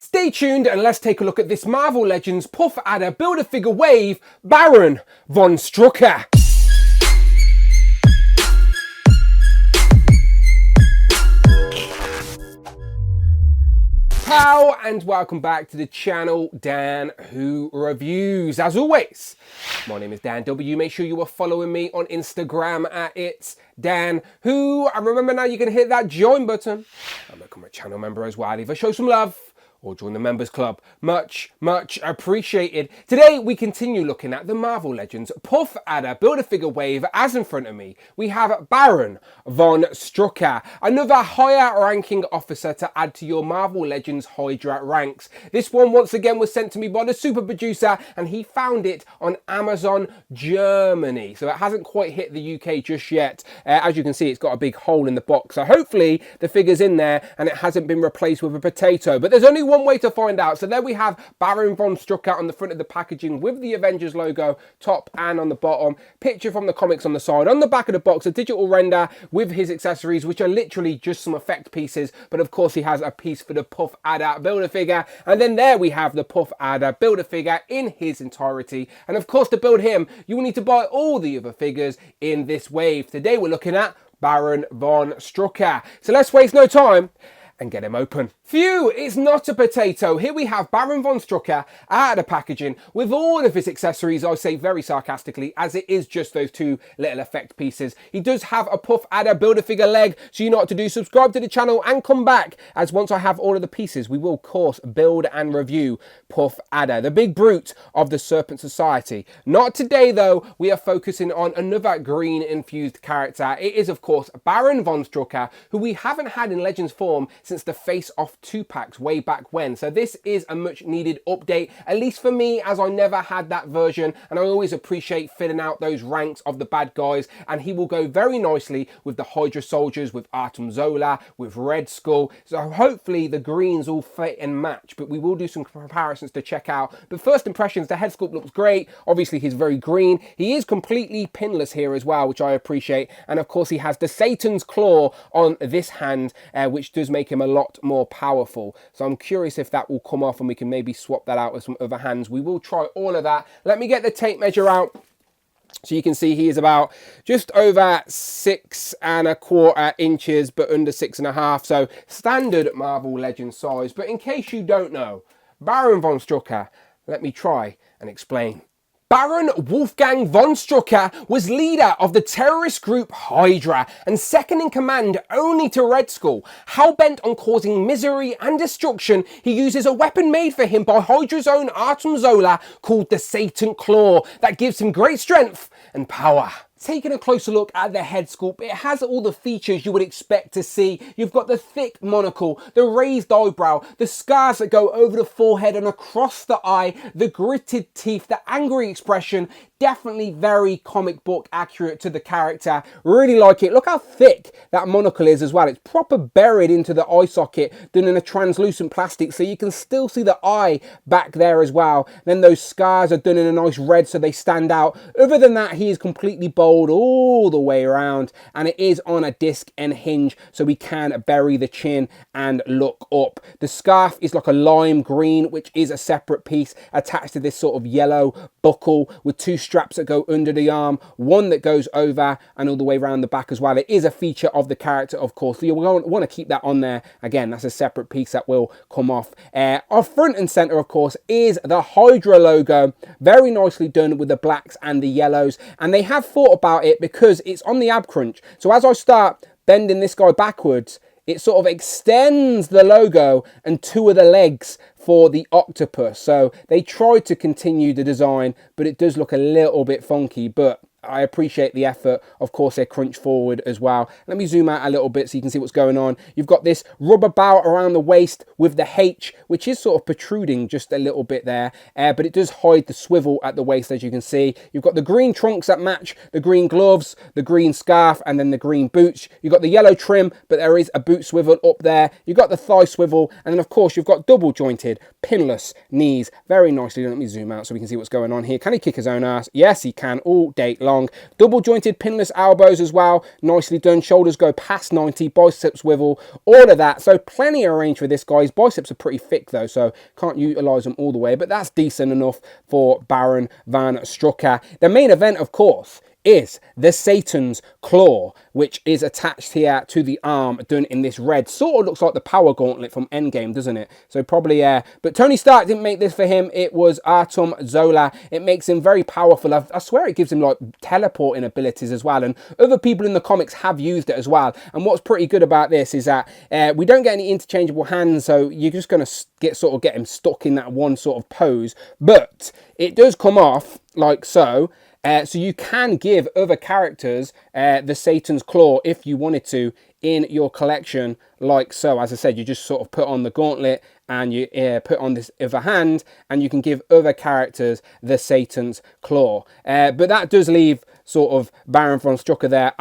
Stay tuned and let's take a look at this Marvel Legends Puff Adder Build-A-Figure Wave, Baron Von Strucker. Pow, and welcome back to the channel, Dan Who Reviews. As always, my name is Dan W. Make sure you are following me on Instagram at It's Dan Who. And remember now you can hit that join button and become a channel member as well. Either show some love or join the members club. Much appreciated. Today we continue looking at the Marvel Legends Puff Adder Build-A-Figure Wave. As in front of me, we have Baron Von Strucker, another higher ranking officer to add to your Marvel Legends Hydra ranks. This one once again was sent to me by the super producer and he found it on Amazon Germany. So it hasn't quite hit the UK just yet. As you can see, it's got a big hole in the box. So hopefully the figure's in there and it hasn't been replaced with a potato. But there's only one way to find out. So there we have Baron Von Strucker on the front of the packaging with the Avengers logo top and on the bottom. Picture from the comics on the side. On the back of the box, a digital render with his accessories, which are literally just some effect pieces. But of course, he has a piece for the Puff Adder Build-A-Figure. And then there we have the Puff Adder Build-A-Figure in his entirety. And of course, to build him, you will need to buy all the other figures in this wave. Today, we're looking at Baron Von Strucker. So let's waste no time and get him open. Phew, it's not a potato. Here we have Baron Von Strucker out of the packaging with all of his accessories, I say very sarcastically, as it is just those two little effect pieces. He does have a Puff Adder Build-A-Figure leg, so you know what to do. Subscribe to the channel and come back, as once I have all of the pieces, we will, of course, build and review Puff Adder, the big brute of the Serpent Society. Not today, though. We are focusing on another green-infused character. It is, of course, Baron Von Strucker, who we haven't had in Legends form since the Face Off 2-packs way back when. So this is a much needed update, at least for me, as I never had that version, and I always appreciate filling out those ranks of the bad guys, and he will go very nicely with the Hydra soldiers, with Atom Zola, with Red Skull. So hopefully the greens all fit and match, but we will do some comparisons to check out. But first impressions, the head sculpt looks great. Obviously he's very green. He is completely pinless here as well, which I appreciate, and of course he has the Satan's Claw on this hand, which does make him a lot more powerful. So I'm curious if that will come off and we can maybe swap that out with some other hands. We will try all of that. Let me get the tape measure out. So you can see he is about just over 6¼ inches, but under 6½. So standard Marvel Legends size. But in case you don't know, Baron Von Strucker, let me try and explain. Baron Wolfgang Von Strucker was leader of the terrorist group Hydra and second in command only to Red Skull. Hell-bent on causing misery and destruction, he uses a weapon made for him by Hydra's own Atom Zola called the Satan Claw that gives him great strength and power. Taking a closer look at the head sculpt, it has all the features you would expect to see. You've got the thick monocle, the raised eyebrow, the scars that go over the forehead and across the eye, the gritted teeth, the angry expression. Definitely very comic book accurate to the character. Really like it. Look how thick that monocle is as well. It's proper buried into the eye socket, done in a translucent plastic, so you can still see the eye back there as well. Then those scars are done in a nice red so they stand out. Other than that, he is completely bold all the way around, and it is on a disc and hinge so we can bury the chin and look up. The scarf is like a lime green, which is a separate piece attached to this sort of yellow buckle with two straps that go under the arm, one that goes over and all the way around the back as well. It is a feature of the character, of course, so you'll want to keep that on there. Again, that's a separate piece that will come off. Off front and center, of course, is the Hydra logo, very nicely done with the blacks and the yellows, and they have thought about it because it's on the ab crunch. So as I start bending this guy backwards, it sort of extends the logo and two of the legs for the octopus. So they tried to continue the design, but it does look a little bit funky, but I appreciate the effort. Of course, they're crunched forward as well. Let me zoom out a little bit so you can see what's going on. You've got this rubber bout around the waist with the H, which is sort of protruding just a little bit there, but it does hide the swivel at the waist, as you can see. You've got the green trunks that match the green gloves, the green scarf, and then the green boots. You've got the yellow trim, but there is a boot swivel up there. You've got the thigh swivel, and then, of course, you've got double jointed, pinless knees. Very nicely. Let me zoom out so we can see what's going on here. Can he kick his own ass? Yes, he can, all day long. long. Double jointed pinless elbows as well, nicely done. Shoulders go past 90, biceps swivel, all of that. So plenty of range for this guy. His biceps are pretty thick though, so can't utilize them all the way, but that's decent enough for Baron Von Strucker. The main event, of course, is the Satan's Claw, which is attached here to the arm, done in this red. Sort of looks like the power gauntlet from Endgame, doesn't it? So probably, but Tony Stark didn't make this for him. It was Artem Zola. It makes him very powerful. I swear it gives him like teleporting abilities as well. And other people in the comics have used it as well. And what's pretty good about this is that we don't get any interchangeable hands. So you're just going to get him stuck in that one sort of pose. But it does come off like so. So you can give other characters the Satan's Claw if you wanted to in your collection, like so. As I said, you just sort of put on the gauntlet and you put on this other hand, and you can give other characters the Satan's Claw. But that does leave sort of Baron Von Strucker there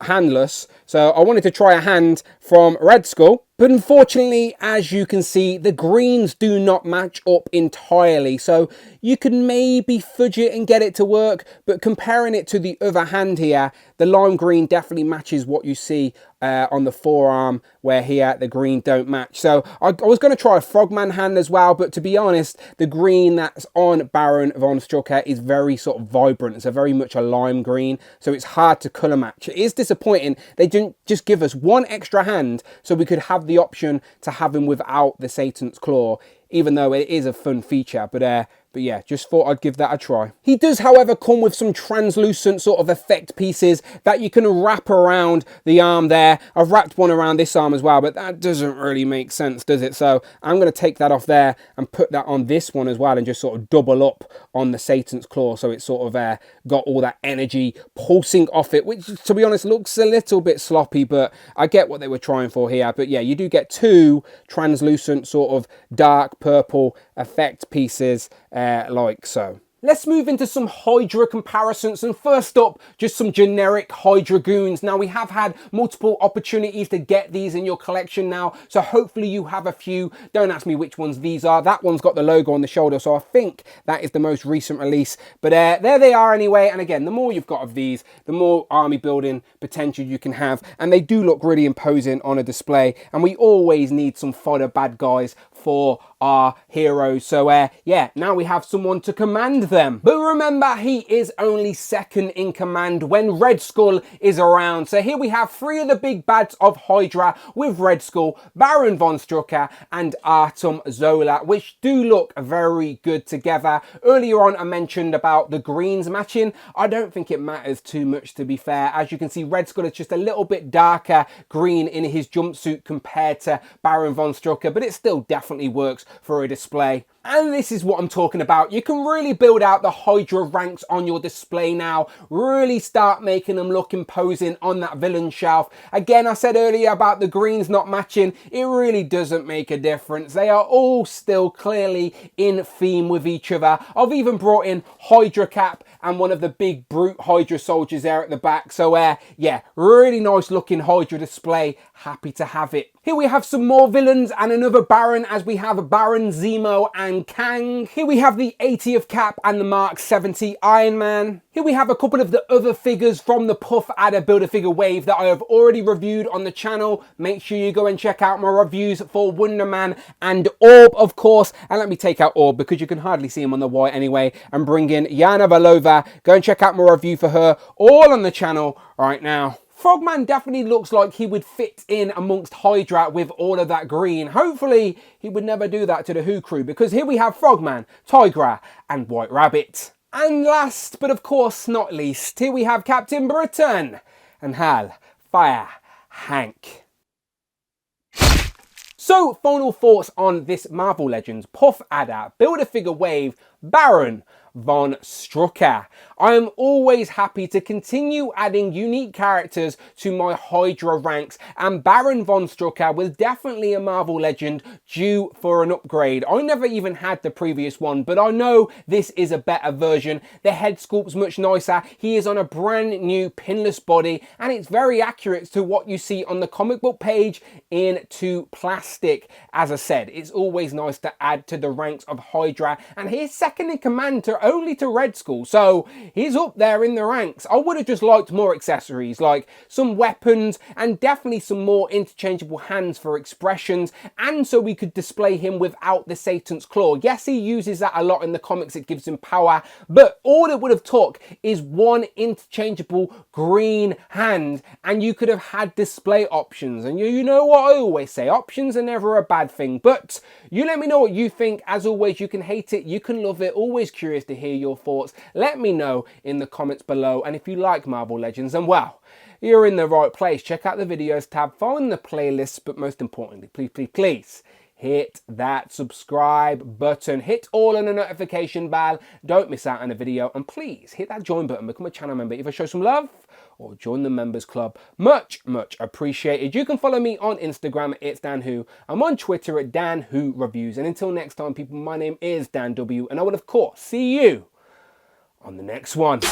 handless. So I wanted to try a hand from Red Skull. But unfortunately, as you can see, the greens do not match up entirely. So you can maybe fudge it and get it to work. But comparing it to the other hand here, the lime green definitely matches what you see on the forearm, where here the green don't match. So I was going to try a Frogman hand as well. But to be honest, the green that's on Baron Von Strucker is very sort of vibrant. It's a very much a lime green. So it's hard to colour match. It is disappointing. They didn't just give us one extra hand so we could have the option to have him without the Satan's Claw, even though it is a fun feature. But yeah, just thought I'd give that a try. He does, however, come with some translucent sort of effect pieces that you can wrap around the arm there. I've wrapped one around this arm as well, but that doesn't really make sense, does it? So I'm going to take that off there and put that on this one as well, and just sort of double up on the Satan's Claw, so it's sort of got all that energy pulsing off it, which, to be honest, looks a little bit sloppy, but I get what they were trying for here. But yeah, you do get two translucent sort of dark purple effect pieces like so. Let's move into some Hydra comparisons, and first up, just some generic Hydra goons. Now, we have had multiple opportunities to get these in your collection now, so hopefully you have a few. Don't ask me which ones these are. That one's got the logo on the shoulder, so I think that is the most recent release. But there they are anyway, and again, the more you've got of these, the more army building potential you can have, and they do look really imposing on a display, and we always need some fodder bad guys for our heroes. So yeah, now we have someone to command them. But remember, he is only second in command when Red Skull is around. So here we have three of the big bads of Hydra with Red Skull, Baron Von Strucker and Artem Zola, which do look very good together. Earlier on I mentioned about the greens matching. I don't think it matters too much, to be fair. As you can see, Red Skull is just a little bit darker green in his jumpsuit compared to Baron Von Strucker, but it still definitely works for a display. And this is what I'm talking about. You can really build out the Hydra ranks on your display now. Really start making them look imposing on that villain shelf. Again, I said earlier about the greens not matching. It really doesn't make a difference. They are all still clearly in theme with each other. I've even brought in Hydra Cap and one of the big brute Hydra soldiers there at the back. So yeah, really nice looking Hydra display. Happy to have it. Here we have some more villains and another Baron, as we have Baron Zemo and Kang. Here we have the 80th Cap and the Mark 70 Iron Man. Here we have a couple of the other figures from the Puff Adder Build-A-Figure wave that I have already reviewed on the channel. Make sure you go and check out my reviews for Wonder Man and Orb, of course. And let me take out Orb because you can hardly see him on the white anyway, and bring in Yana Valova. Go and check out my review for her, all on the channel right now. Frogman definitely looks like he would fit in amongst Hydra with all of that green. Hopefully, he would never do that to the Who crew, because here we have Frogman, Tigra, and White Rabbit. And last, but of course not least, here we have Captain Britain and Hal Fire Hank. So, final thoughts on this Marvel Legends Puff Adder Build-A-Figure wave Baron Von Strucker. I am always happy to continue adding unique characters to my Hydra ranks, and Baron Von Strucker was definitely a Marvel Legend due for an upgrade. I never even had the previous one, but I know this is a better version. The head sculpt's much nicer. He is on a brand new pinless body, and it's very accurate to what you see on the comic book page into plastic. As I said, it's always nice to add to the ranks of Hydra, and he's second in command to only to Red Skull, so he's up there in the ranks. I would have just liked more accessories, like some weapons and definitely some more interchangeable hands for expressions, and so we could display him without the Satan's Claw. Yes, he uses that a lot in the comics, it gives him power, but all it would have took is one interchangeable green hand and you could have had display options. And you know what I always say, options are never a bad thing, but you let me know what you think. As always, you can hate it, you can love it, always curious to hear your thoughts. Let me know in the comments below, and if you like Marvel Legends, then well, you're in the right place. Check out the videos tab, find the playlists, but most importantly, please hit that subscribe button, hit all on the notification bell, don't miss out on a video, and please hit that join button, become a channel member, either show some love or join the members club. Much appreciated. You can follow me on Instagram at It's Dan Who. I'm on Twitter at Dan Who Reviews. And until next time, people, my name is Dan W, and I will of course see you on the next one.